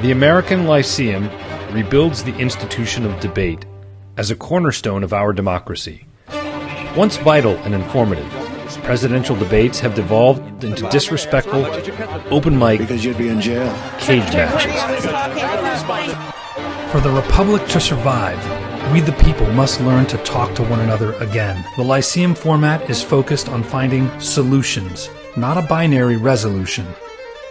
The American Lyceum rebuilds the institution of debate as a cornerstone of our democracy. Once vital and informative, presidential debates have devolved into disrespectful, open mic, because you'd be in jail, cage matches. For the Republic to survive, we the people must learn to talk to one another again. The Lyceum format is focused on finding solutions, not a binary resolution.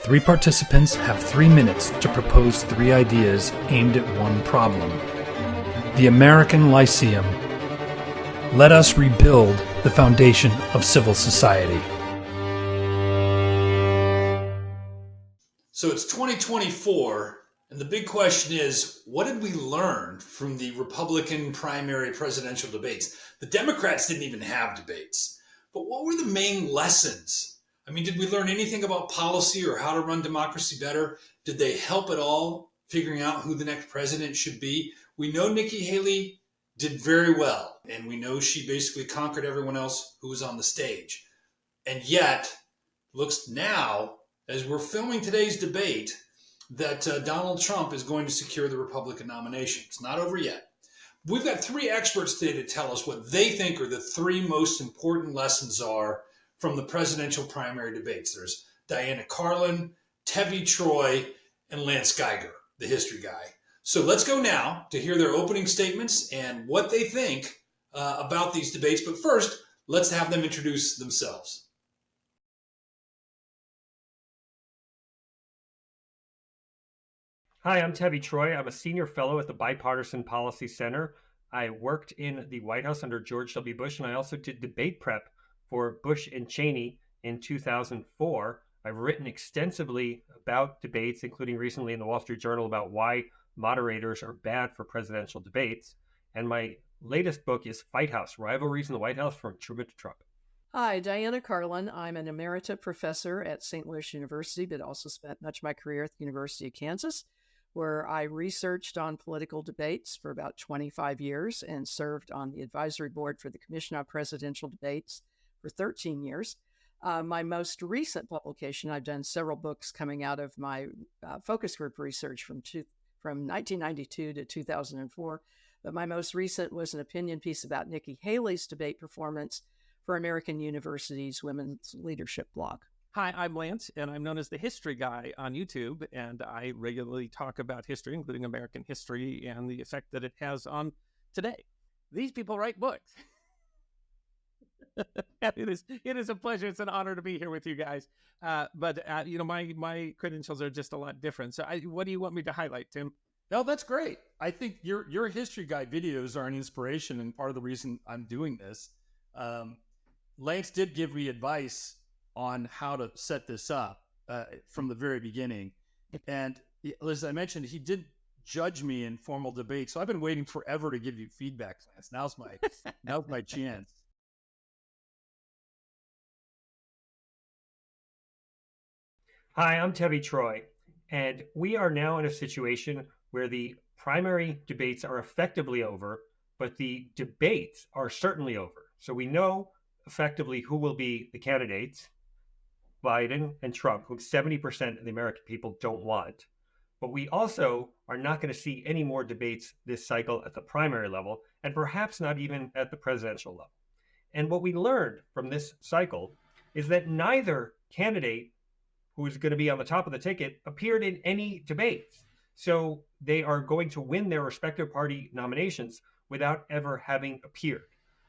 3 participants have 3 minutes to propose 3 ideas aimed at one problem. The American Lyceum. Let us rebuild the foundation of civil society. So it's 2024, and the big question is, what did we learn from the Republican primary presidential debates? The Democrats didn't even have debates. But what were the main lessons? I mean, did we learn anything about policy or how to run democracy better? Did they help at all figuring out who the next president should be? We know Nikki Haley did very well, and we know she basically conquered everyone else who was on the stage. And yet, looks now, as we're filming today's debate, that Donald Trump is going to secure the Republican nomination. It's not over yet. We've got 3 experts today to tell us what they think are the 3 most important lessons are from the presidential primary debates. There's Diana Carlin, Tevi Troy, and Lance Geiger, the history guy. So let's go now to hear their opening statements and what they think about these debates. But first, let's have them introduce themselves. Hi, I'm Tevi Troy. I'm a senior fellow at the Bipartisan Policy Center. I worked in the White House under George W. Bush, and I also did debate prep for Bush and Cheney in 2004. I've written extensively about debates, including recently in the Wall Street Journal about why moderators are bad for presidential debates. And my latest book is Fight House, Rivalries in the White House from Truman to Trump. Hi, Diana Carlin. I'm an emerita professor at St. Louis University, but also spent much of my career at the University of Kansas, where I researched on political debates for about 25 years and served on the advisory board for the Commission on Presidential Debates for 13 years. My most recent publication, I've done several books coming out of my focus group research from 1992 to 2004, but my most recent was an opinion piece about Nikki Haley's debate performance for American University's Women's Leadership blog. Hi, I'm Lance, and I'm known as the History Guy on YouTube, and I regularly talk about history, including American history, and the effect that it has on today. These people write books. It is a pleasure. It's an honor to be here with you guys. But my credentials are just a lot different. So what do you want me to highlight, Tim? No, that's great. I think your History Guy videos are an inspiration and part of the reason I'm doing this. Lance did give me advice on how to set this up from the very beginning. And as I mentioned, he did judge me in formal debate. So I've been waiting forever to give you feedback, Lance. Now's my chance. Hi, I'm Tevi Troy, and we are now in a situation where the primary debates are effectively over, but the debates are certainly over. So we know effectively who will be the candidates, Biden and Trump, who 70% of the American people don't want. But we also are not going to see any more debates this cycle at the primary level, and perhaps not even at the presidential level. And what we learned from this cycle is that neither candidate who is going to be on the top of the ticket appeared in any debates. So they are going to win their respective party nominations without ever having appeared.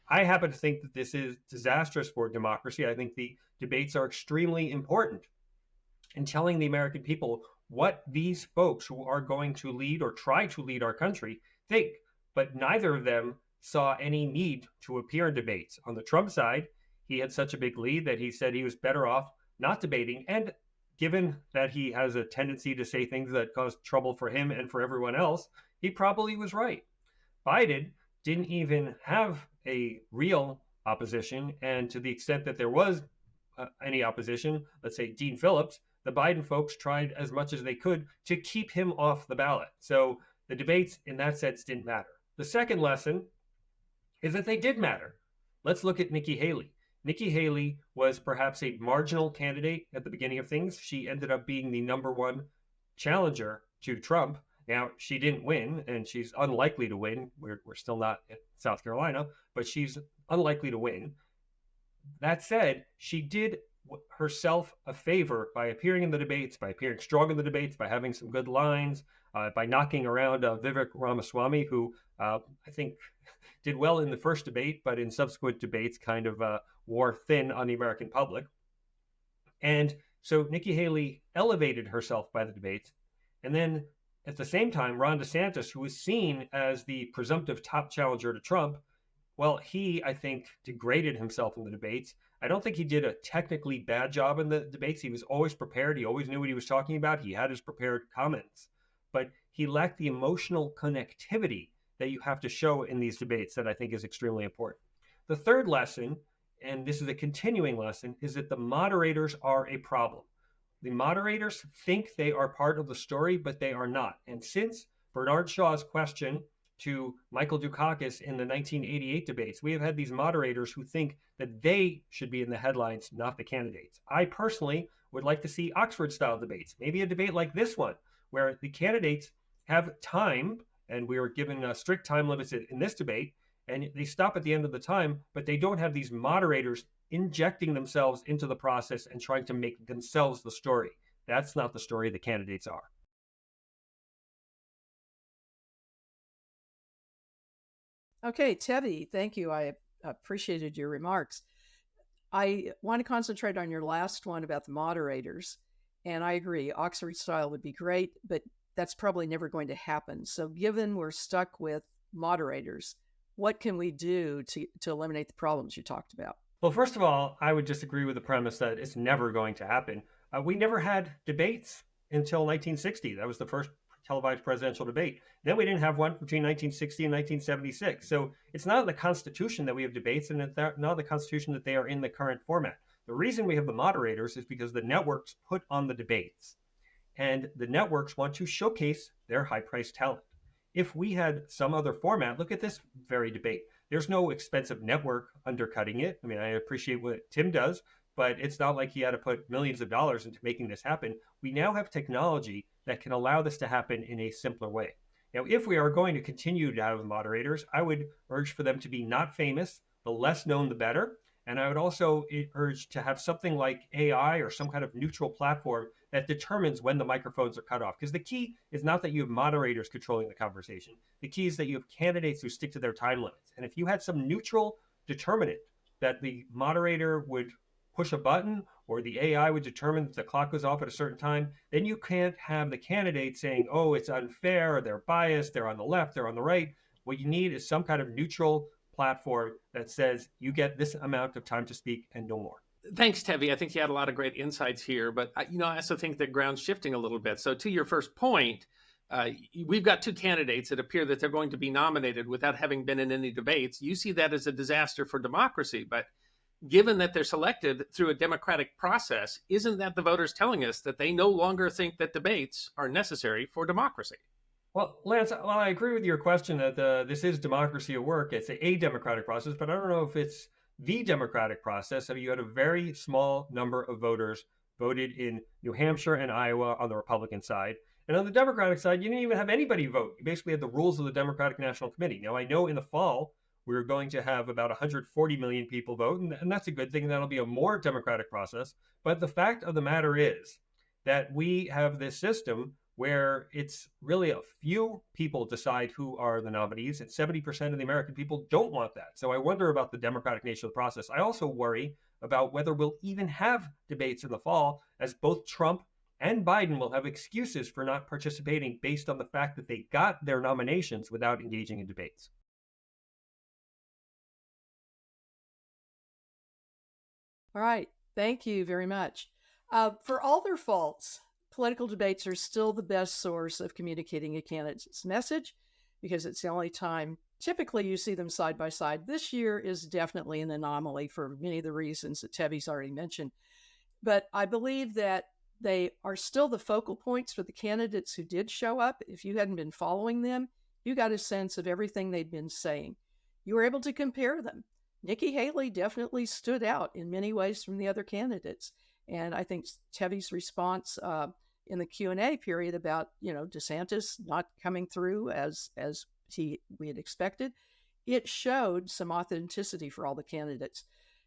I happen to think that this is disastrous for democracy. I think the debates are extremely important in telling the American people what these folks who are going to lead or try to lead our country think. But neither of them saw any need to appear in debates. On the Trump side, he had such a big lead that he said he was better off not debating. And given that he has a tendency to say things that cause trouble for him and for everyone else, he probably was right. Biden didn't even have a real opposition. And to the extent that there was any opposition, let's say Dean Phillips, the Biden folks tried as much as they could to keep him off the ballot. So the debates in that sense didn't matter. The second lesson is that they did matter. Let's look at Nikki Haley. Nikki Haley was perhaps a marginal candidate at the beginning of things. She ended up being the #1 challenger to Trump. Now, she didn't win, and she's unlikely to win. We're still not in South Carolina, but she's unlikely to win. That said, she did herself a favor by appearing in the debates, by appearing strong in the debates, by having some good lines, by knocking around Vivek Ramaswamy, who I think did well in the first debate, but in subsequent debates kind of wore thin on the American public. And so Nikki Haley elevated herself by the debates. And then at the same time, Ron DeSantis, who was seen as the presumptive top challenger to Trump, well, he, I think, degraded himself in the debates. I don't think he did a technically bad job in the debates. He was always prepared. He always knew what he was talking about. He had his prepared comments. But he lacked the emotional connectivity that you have to show in these debates that I think is extremely important. The third lesson, and this is a continuing lesson, is that the moderators are a problem. The moderators think they are part of the story, but they are not. And since Bernard Shaw's question to Michael Dukakis in the 1988 debates, we have had these moderators who think that they should be in the headlines, not the candidates. I personally would like to see Oxford-style debates, maybe a debate like this one, where the candidates have time, and we are given strict time limits in this debate, and they stop at the end of the time, but they don't have these moderators injecting themselves into the process and trying to make themselves the story. That's not the story the candidates are. Okay, Tevi, thank you. I appreciated your remarks. I want to concentrate on your last one about the moderators. And I agree, Oxford style would be great, but that's probably never going to happen. So given we're stuck with moderators, what can we do to eliminate the problems you talked about? Well, first of all, I would disagree with the premise that it's never going to happen. We never had debates until 1960. That was the first televised presidential debate. Then we didn't have one between 1960 and 1976. So it's not in the Constitution that we have debates, and it's not in the Constitution that they are in the current format. The reason we have the moderators is because the networks put on the debates, and the networks want to showcase their high-priced talent. If we had some other format, look at this very debate. There's no expensive network undercutting it. I mean, I appreciate what Tim does, but it's not like he had to put millions of dollars into making this happen. We now have technology that can allow this to happen in a simpler way. Now, if we are going to continue to have moderators, I would urge for them to be not famous. The less known, the better. And I would also urge to have something like AI or some kind of neutral platform that determines when the microphones are cut off. Because the key is not that you have moderators controlling the conversation. The key is that you have candidates who stick to their time limits. And if you had some neutral determinant that the moderator would push a button or the AI would determine that the clock goes off at a certain time, then you can't have the candidate saying, oh, it's unfair, or they're biased, they're on the left, they're on the right. What you need is some kind of neutral platform that says you get this amount of time to speak and no more. Thanks, Tevi. I think you had a lot of great insights here, but I also think the ground's shifting a little bit. So to your first point, we've got two candidates that appear that they're going to be nominated without having been in any debates. You see that as a disaster for democracy, but given that they're selected through a democratic process, isn't that the voters telling us that they no longer think that debates are necessary for democracy? Well, Lance, while I agree with your question that this is democracy at work, it's a democratic process, but I don't know if it's the democratic process. I mean, you had a very small number of voters voted in New Hampshire and Iowa on the Republican side. And on the Democratic side, you didn't even have anybody vote. You basically had the rules of the Democratic National Committee. Now, I know in the fall, we're going to have about 140 million people vote, and that's a good thing. That'll be a more democratic process. But the fact of the matter is that we have this system where it's really a few people decide who are the nominees, and 70% of the American people don't want that. So I wonder about the democratic nature of the process. I also worry about whether we'll even have debates in the fall, as both Trump and Biden will have excuses for not participating based on the fact that they got their nominations without engaging in debates. All right. Thank you very much. For all their faults, political debates are still the best source of communicating a candidate's message because it's the only time typically you see them side by side. This year is definitely an anomaly for many of the reasons that Tevi's already mentioned. But I believe that they are still the focal points for the candidates who did show up. If you hadn't been following them, you got a sense of everything they'd been saying. You were able to compare them. Nikki Haley definitely stood out in many ways from the other candidates. And I think Tevi's response in the Q&A period about, DeSantis not coming through as we had expected, it showed some authenticity for all the candidates.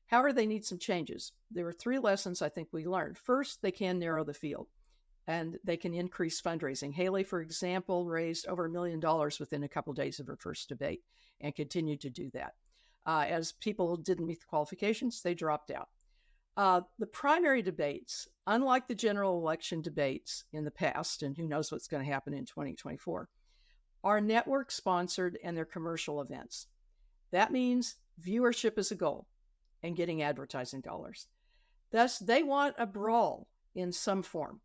However, they need some changes. There were 3 lessons I think we learned. First, they can narrow the field and they can increase fundraising. Haley, for example, raised over $1 million within a couple of days of her first debate and continued to do that. As people didn't meet the qualifications, they dropped out. The primary debates, unlike the general election debates in the past, and who knows what's going to happen in 2024, are network sponsored and they're commercial events. That means viewership is a goal and getting advertising dollars. Thus, they want a brawl in some form.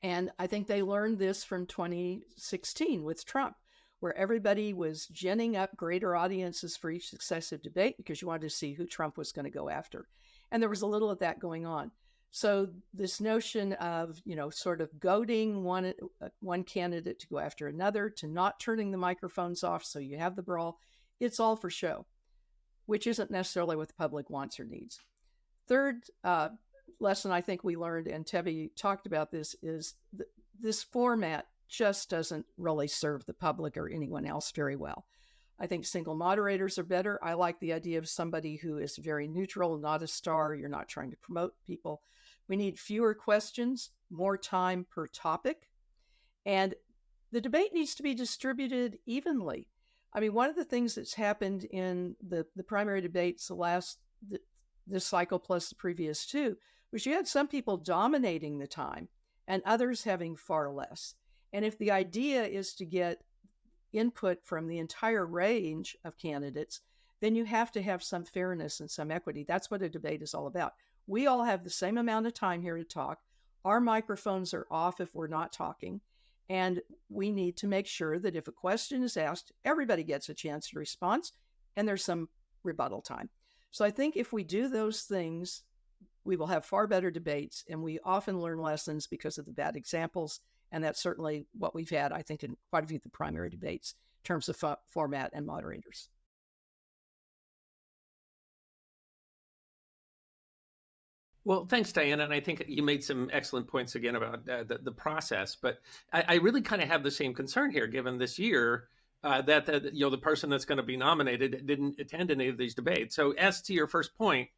And I think they learned this from 2016 with Trump, where everybody was ginning up greater audiences for each successive debate because you wanted to see who Trump was going to go after. And there was a little of that going on. So this notion of, sort of goading one candidate to go after another, to not turning the microphones off so you have the brawl, it's all for show, which isn't necessarily what the public wants or needs. Third lesson I think we learned, and Tevi talked about this, is this format just doesn't really serve the public or anyone else very well. I think single moderators are better. I like the idea of somebody who is very neutral, not a star. You're not trying to promote people. We need fewer questions, more time per topic. And the debate needs to be distributed evenly. I mean, one of the things that's happened in the primary debates this cycle plus the previous 2 was you had some people dominating the time and others having far less. And if the idea is to get input from the entire range of candidates, then you have to have some fairness and some equity. That's what a debate is all about. We all have the same amount of time here to talk. Our microphones are off if we're not talking. And we need to make sure that if a question is asked, everybody gets a chance to respond and there's some rebuttal time. So I think if we do those things, we will have far better debates, and we often learn lessons because of the bad examples. And that's certainly what we've had, I think, in quite a few of the primary debates in terms of format and moderators. Well, thanks, Diana. And I think you made some excellent points again about the process. But I really kind of have the same concern here, given this year that the person that's going to be nominated didn't attend any of these debates. So as to your first point,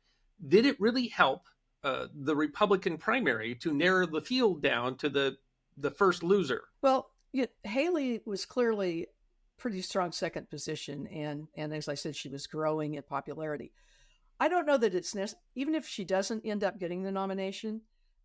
did it really help the Republican primary to narrow the field down to the first loser? Well, Haley was clearly pretty strong second position. And as I said, she was growing in popularity. I don't know that it's necessary, even if she doesn't end up getting the nomination,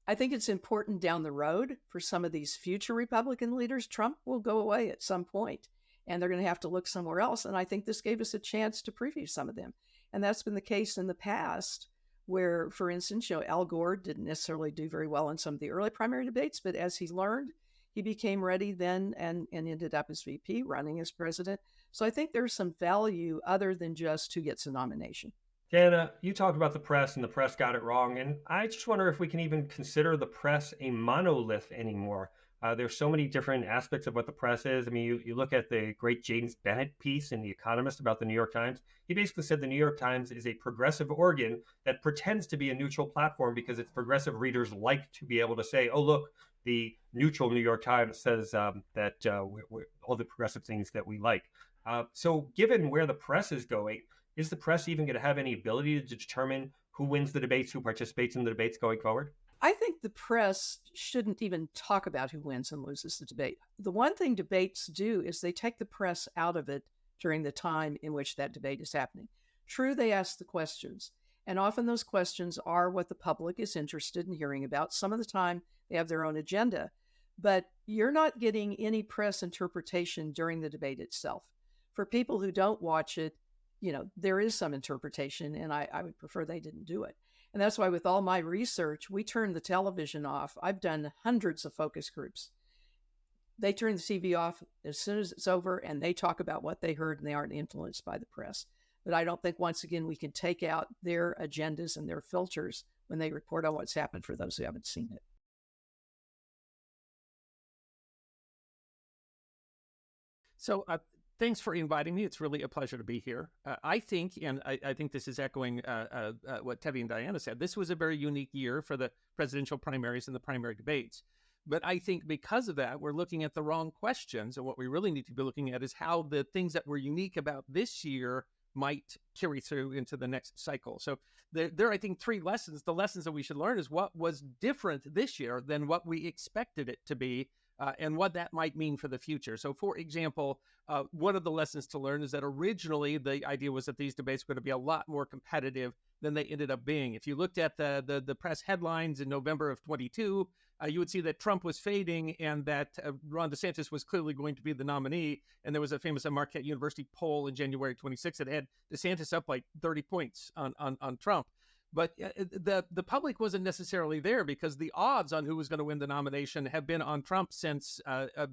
I think it's important down the road for some of these future Republican leaders. Trump will go away at some point and they're going to have to look somewhere else. And I think this gave us a chance to preview some of them. And that's been the case in the past where, for instance, Al Gore didn't necessarily do very well in some of the early primary debates, but as he learned, he became ready then and ended up as VP, running as president. So I think there's some value other than just who gets a nomination. Jana, you talked about the press and the press got it wrong. And I just wonder if we can even consider the press a monolith anymore. There's so many different aspects of what the press is. I mean, you look at the great James Bennett piece in The Economist about the New York Times. He basically said the New York Times is a progressive organ that pretends to be a neutral platform because its progressive readers like to be able to say, oh, look, the neutral New York Times says that we're all the progressive things that we like. So given where the press is going, is the press even going to have any ability to determine who wins the debates, who participates in the debates going forward? I think the press shouldn't even talk about who wins and loses the debate. The one thing debates do is they take the press out of it during the time in which that debate is happening. True, they ask the questions, and often those questions are what the public is interested in hearing about. Some of the time they have their own agenda, but you're not getting any press interpretation during the debate itself. For people who don't watch it, there is some interpretation, and I would prefer they didn't do it. And that's why with all my research, we turn the television off. I've done hundreds of focus groups. They turn the TV off as soon as it's over, and they talk about what they heard, and they aren't influenced by the press. But I don't think, once again, we can take out their agendas and their filters when they report on what's happened for those who haven't seen it. So thanks for inviting me. It's really a pleasure to be here. I think, and I think this is echoing what Tevi and Diana said, this was a very unique year for the presidential primaries and the primary debates. But I think because of that, we're looking at the wrong questions. And what we really need to be looking at is how the things that were unique about this year might carry through into the next cycle. So there are, I think, three lessons. The lessons that we should learn is what was different this year than what we expected it to be, and what that might mean for the future. So, for example, one of the lessons to learn is that originally the idea was that these debates were going to be a lot more competitive than they ended up being. If you looked at the press headlines in November of 22, you would see that Trump was fading and that Ron DeSantis was clearly going to be the nominee. And there was a famous Marquette University poll in January 26 that had DeSantis up like 30 points on Trump. But the public wasn't necessarily there because the odds on who was going to win the nomination have been on Trump since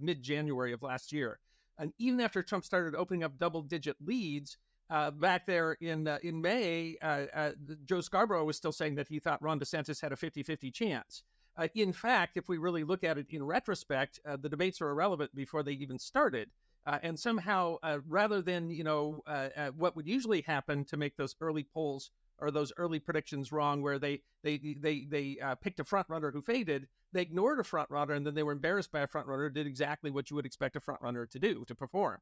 mid-January of last year. And even after Trump started opening up double-digit leads, back there in May, Joe Scarborough was still saying that he thought Ron DeSantis had a 50-50 chance. In fact, if we really look at it in retrospect, the debates are irrelevant before they even started. And somehow, rather than what would usually happen to make those early polls or those early predictions wrong, where they picked a front runner who faded, they ignored a front runner, and then they were embarrassed by a front runner, did exactly what you would expect a front runner to do, to perform.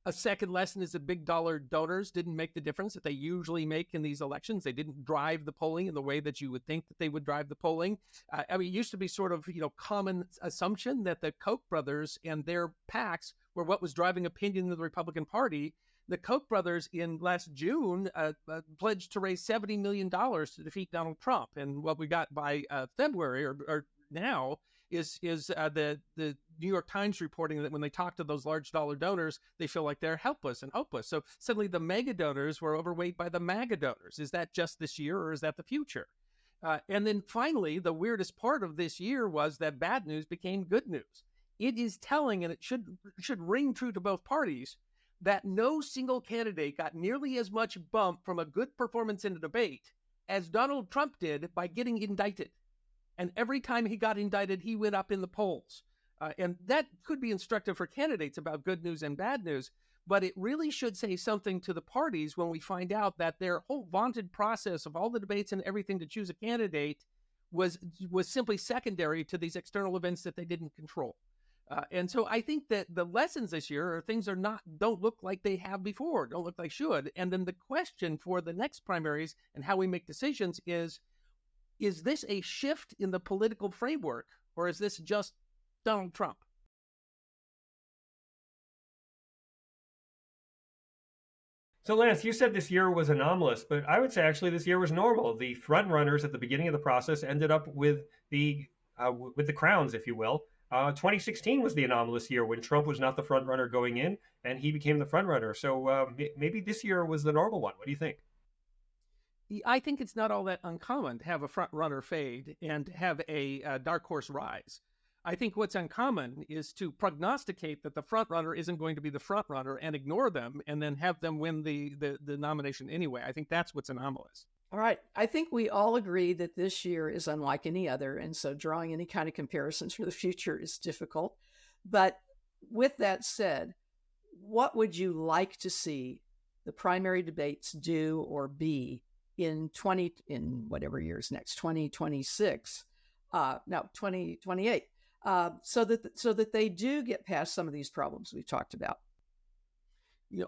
A second lesson is that big dollar donors didn't make the difference that they usually make in these elections. They didn't drive the polling in the way that you would think that they would drive the polling. I mean, it used to be sort of, common assumption that the Koch brothers and their PACs were what was driving opinion of the Republican Party. The Koch brothers in last June pledged to raise $70 million to defeat Donald Trump. And what we got by February or now is the New York Times reporting that when they talk to those large dollar donors, they feel like they're helpless and hopeless. So suddenly the mega donors were overweight by the MAGA donors. Is that just this year or is that the future? And then finally, the weirdest part of this year was that bad news became good news. It is telling, and it should ring true to both parties, that no single candidate got nearly as much bump from a good performance in a debate as Donald Trump did by getting indicted. And every time he got indicted, he went up in the polls. And that could be instructive for candidates about good news and bad news, but it really should say something to the parties when we find out that their whole vaunted process of all the debates and everything to choose a candidate was simply secondary to these external events that they didn't control. And so I think that the lessons this year are things don't look like they have before, don't look like should. And then the question for the next primaries and how we make decisions is this a shift in the political framework, or is this just Donald Trump? So, Lance, you said this year was anomalous, but I would say actually this year was normal. The front runners at the beginning of the process ended up with the crowns, if you will. 2016 was the anomalous year when Trump was not the front runner going in, and he became the front runner. So maybe this year was the normal one. What do you think? I think it's not all that uncommon to have a front runner fade and have a dark horse rise. I think what's uncommon is to prognosticate that the front runner isn't going to be the front runner and ignore them and then have them win the nomination anyway. I think that's what's anomalous. All right. I think we all agree that this year is unlike any other. And so drawing any kind of comparisons for the future is difficult. But with that said, what would you like to see the primary debates do or be in whatever year's next, 2026, 2028, so that they do get past some of these problems we've talked about?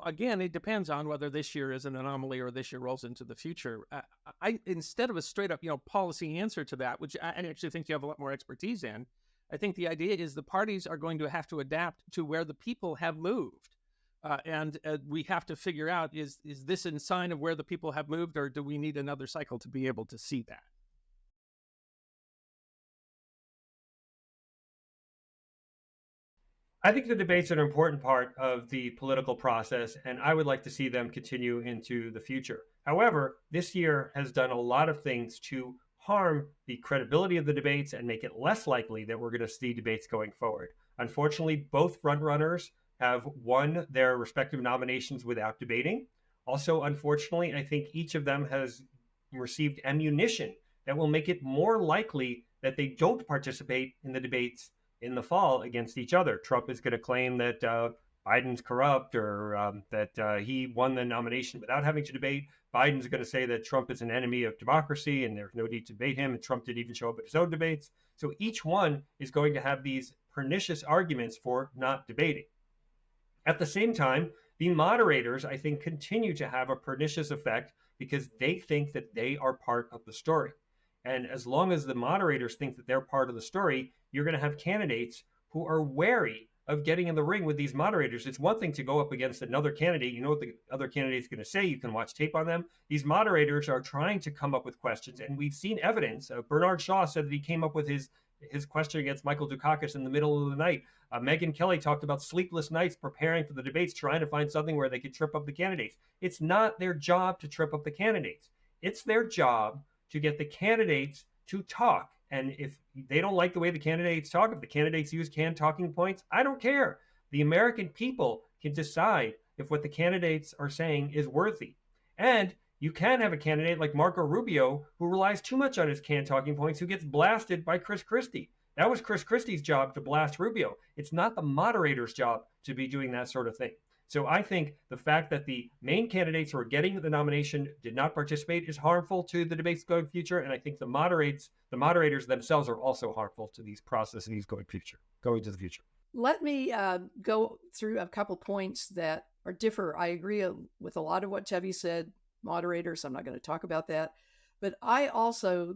Again, it depends on whether this year is an anomaly or this year rolls into the future. I instead of a straight up, policy answer to that, which I actually think you have a lot more expertise in, I think the idea is the parties are going to have to adapt to where the people have moved. And we have to figure out, is this a sign of where the people have moved, or do we need another cycle to be able to see that? I think the debates are an important part of the political process, and I would like to see them continue into the future. However, this year has done a lot of things to harm the credibility of the debates and make it less likely that we're going to see debates going forward. Unfortunately, both frontrunners have won their respective nominations without debating. Also, unfortunately, I think each of them has received ammunition that will make it more likely that they don't participate in the debates in the fall against each other. Trump is going to claim that Biden's corrupt or that he won the nomination without having to debate. Biden's going to say that Trump is an enemy of democracy and there's no need to debate him. And Trump didn't even show up at his own debates. So each one is going to have these pernicious arguments for not debating. At the same time, the moderators, I think, continue to have a pernicious effect because they think that they are part of the story. And as long as the moderators think that they're part of the story, you're going to have candidates who are wary of getting in the ring with these moderators. It's one thing to go up against another candidate. You know what the other candidate's going to say. You can watch tape on them. These moderators are trying to come up with questions, and we've seen evidence. Bernard Shaw said that he came up with his question against Michael Dukakis in the middle of the night. Megyn Kelly talked about sleepless nights preparing for the debates, trying to find something where they could trip up the candidates. It's not their job to trip up the candidates. It's their job to get the candidates to talk. And if they don't like the way the candidates talk, if the candidates use canned talking points, I don't care. The American people can decide if what the candidates are saying is worthy. And you can have a candidate like Marco Rubio who relies too much on his canned talking points, who gets blasted by Chris Christie. That was Chris Christie's job to blast Rubio. It's not the moderator's job to be doing that sort of thing. So I think the fact that the main candidates who are getting the nomination did not participate is harmful to the debates going future. And I think the moderators themselves are also harmful to these processes going to the future. Let me go through a couple points that are differ. I agree with a lot of what Tevi said, moderators. I'm not going to talk about that. But I also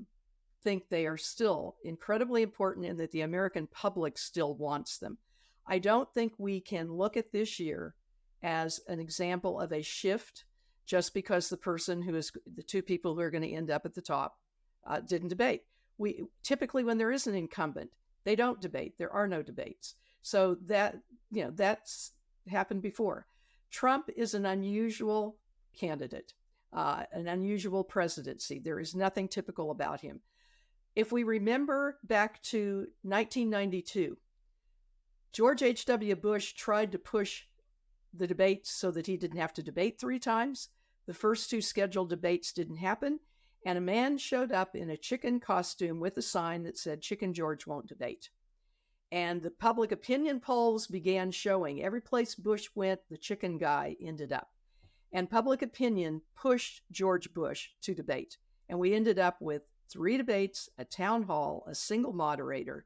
think they are still incredibly important and that the American public still wants them. I don't think we can look at this year as an example of a shift just because the two people who are going to end up at the top didn't debate. We typically, when there is an incumbent, they don't debate. There are no debates. So that's happened before. Trump is an unusual candidate, an unusual presidency. There is nothing typical about him. If we remember back to 1992, George H.W. Bush tried to push the debates so that he didn't have to debate 3 times. The first 2 scheduled debates didn't happen, and a man showed up in a chicken costume with a sign that said, "Chicken George won't debate." And the public opinion polls began showing every place Bush went, the chicken guy ended up. And public opinion pushed George Bush to debate. And we ended up with 3 debates, a town hall, a single moderator,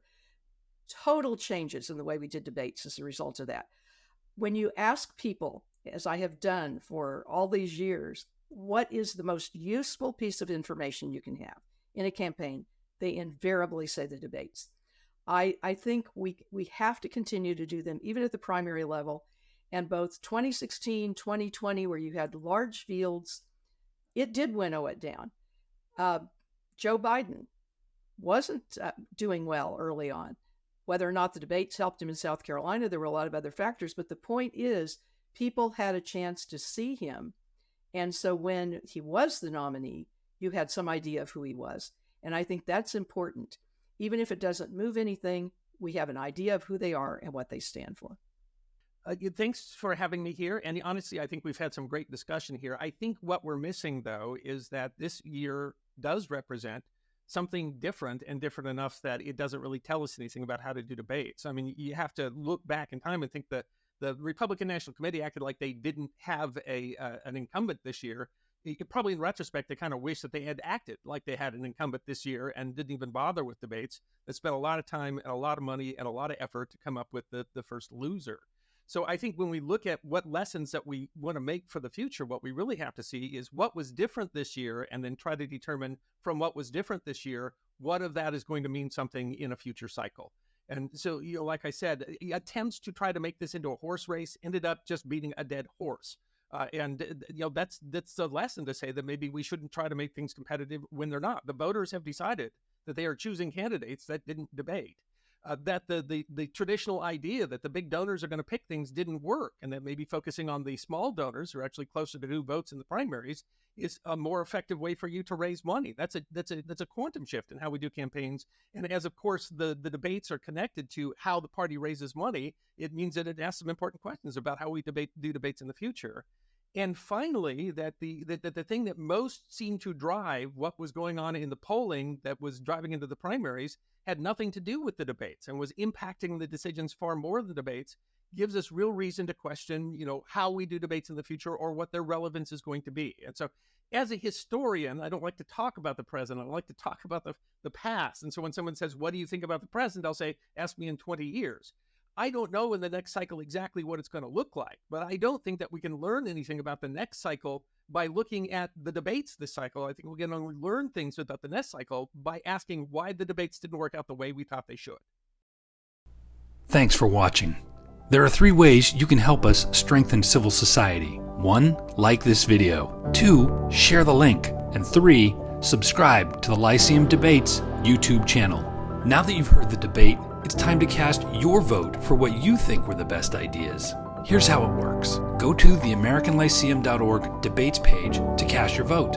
total changes in the way we did debates as a result of that. When you ask people, as I have done for all these years, what is the most useful piece of information you can have in a campaign, they invariably say the debates. I think we have to continue to do them, even at the primary level. And both 2016, 2020, where you had large fields, it did winnow it down. Joe Biden wasn't doing well early on. Whether or not the debates helped him in South Carolina, there were a lot of other factors. But the point is, people had a chance to see him. And so when he was the nominee, you had some idea of who he was. And I think that's important. Even if it doesn't move anything, we have an idea of who they are and what they stand for. Thanks for having me here. And honestly, I think we've had some great discussion here. I think what we're missing, though, is that this year does represent something different and different enough that it doesn't really tell us anything about how to do debates. I mean, you have to look back in time and think that the Republican National Committee acted like they didn't have an incumbent this year. Probably in retrospect, they kind of wish that they had acted like they had an incumbent this year and didn't even bother with debates. They spent a lot of time and a lot of money and a lot of effort to come up with the first loser. So I think when we look at what lessons that we want to make for the future, what we really have to see is what was different this year and then try to determine from what was different this year, what of that is going to mean something in a future cycle. And so, like I said, attempts to try to make this into a horse race ended up just beating a dead horse. That's the lesson to say that maybe we shouldn't try to make things competitive when they're not. The voters have decided that they are choosing candidates that didn't debate. That the traditional idea that the big donors are going to pick things didn't work, and that maybe focusing on the small donors who are actually closer to who votes in the primaries is a more effective way for you to raise money. That's a quantum shift in how we do campaigns. And as of course the debates are connected to how the party raises money, it means that it asks some important questions about how we do debates in the future. And finally, that the thing that most seemed to drive what was going on in the polling that was driving into the primaries had nothing to do with the debates and was impacting the decisions far more than the debates, gives us real reason to question, how we do debates in the future or what their relevance is going to be. And so as a historian, I don't like to talk about the present. I like to talk about the past. And so when someone says, what do you think about the present? I'll say, ask me in 20 years. I don't know in the next cycle exactly what it's going to look like, but I don't think that we can learn anything about the next cycle by looking at the debates this cycle. I think we're going to learn things about the next cycle by asking why the debates didn't work out the way we thought they should. Thanks for watching. There are 3 ways you can help us strengthen civil society. 1, like this video. 2, share the link. And 3, subscribe to the Lyceum Debates YouTube channel. Now that you've heard the debate, it's time to cast your vote for what you think were the best ideas. Here's how it works. Go to the AmericanLyceum.org debates page to cast your vote.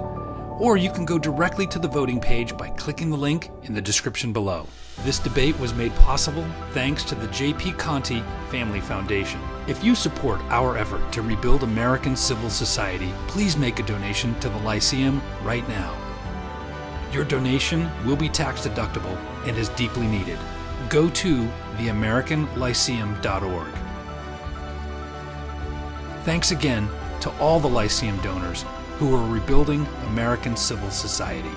Or you can go directly to the voting page by clicking the link in the description below. This debate was made possible thanks to the J.P. Conte Family Foundation. If you support our effort to rebuild American civil society, please make a donation to the Lyceum right now. Your donation will be tax deductible and is deeply needed. Go to theamericanlyceum.org. Thanks again to all the Lyceum donors who are rebuilding American civil society.